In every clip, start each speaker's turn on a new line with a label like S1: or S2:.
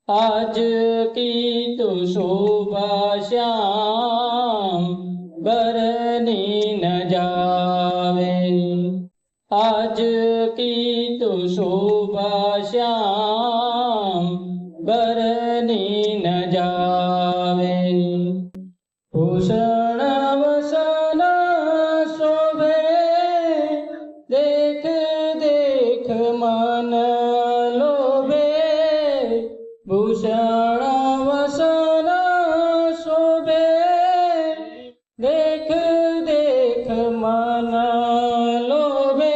S1: आज की तो शोभा श्याम बरनी न जावे। आज की तो शोभा श्याम बरनी न जावे। भूषण वसन शोभे देख देख मन लोभे। भूषण वसन शोभे देख देख मन लोभे।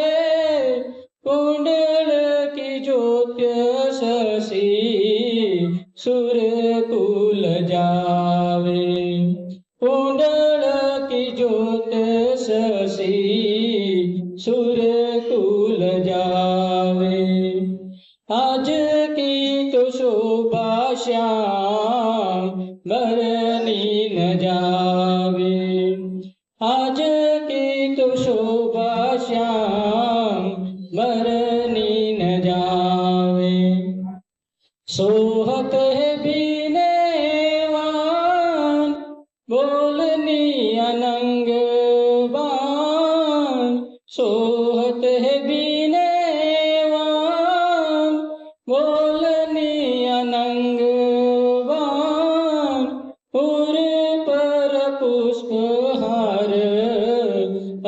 S1: कुंडल की ज्योति शशि सूर्यकुल जावे। कुंडल की ज्योति शशि सूर्यकुल जावे। आज की तो शोभा श्याम बरनी न जावे। आज की तो शोभा श्याम बरनी न जावे। सोहत है बीने वान बोलनी अनंग बान। सोहत है बीने वान बोलनी अनंग बान। उर पर पुष्पहार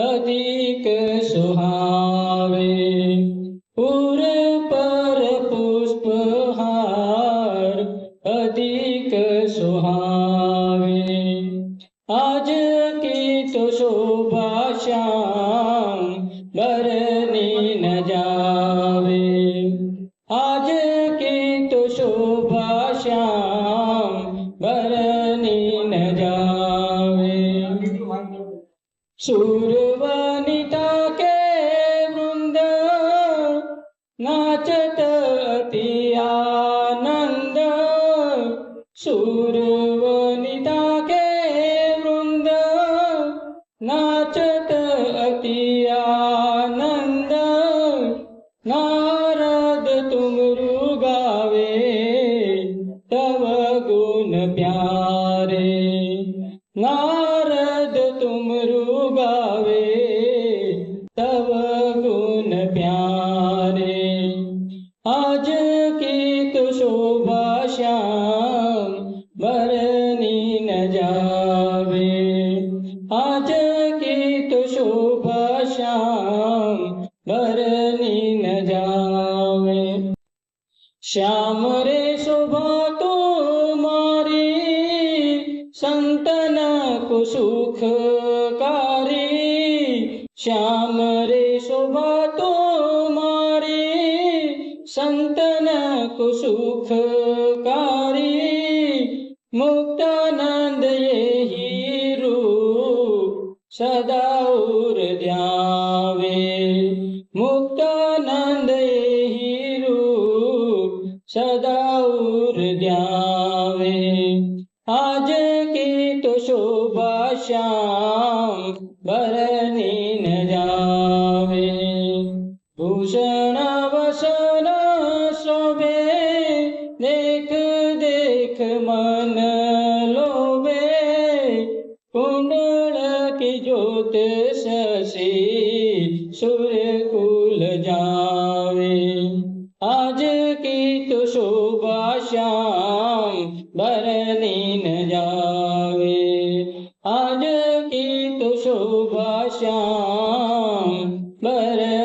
S1: अधिक सुहावे। उर पर पुष्पहार अधिक सुहावे। आज की तो शोभा श्याम बरनी न जावे। आज की तो शोभा श्याम बरनी न जावे। सूरवनिता के वृंद नाचत अति आनंद। सूरवनिता के वृंद नाचत अति आनंद। नारद तुमरु गावे तव गुण प्यारे। नारद तुमरु गावे तव गुण प्यारे। आज की तो शोभा श्याम बरनी न जावे। आज की तो शोभा श्याम बरनी न जावे। श्याम रे शोभा तुम्हारी संतन को सुखकारी। श्याम रे शोभा तुम्हारी संतन को सुखकारी। मुक्तानंद यही रूप सदा उर ध्यावे। मुक्तानंद यही रूप सदा उर ध्यावे। आज की तो शोभा श्याम बरनी न जावे। भूषण वसन शोभे देख देख मन लोभे। कुंडल की ज्योति शशि सूर्यकुल जावे। आज की तो शोभा श्याम बरनी न जावे। आज की तो शोभा श्याम बरनी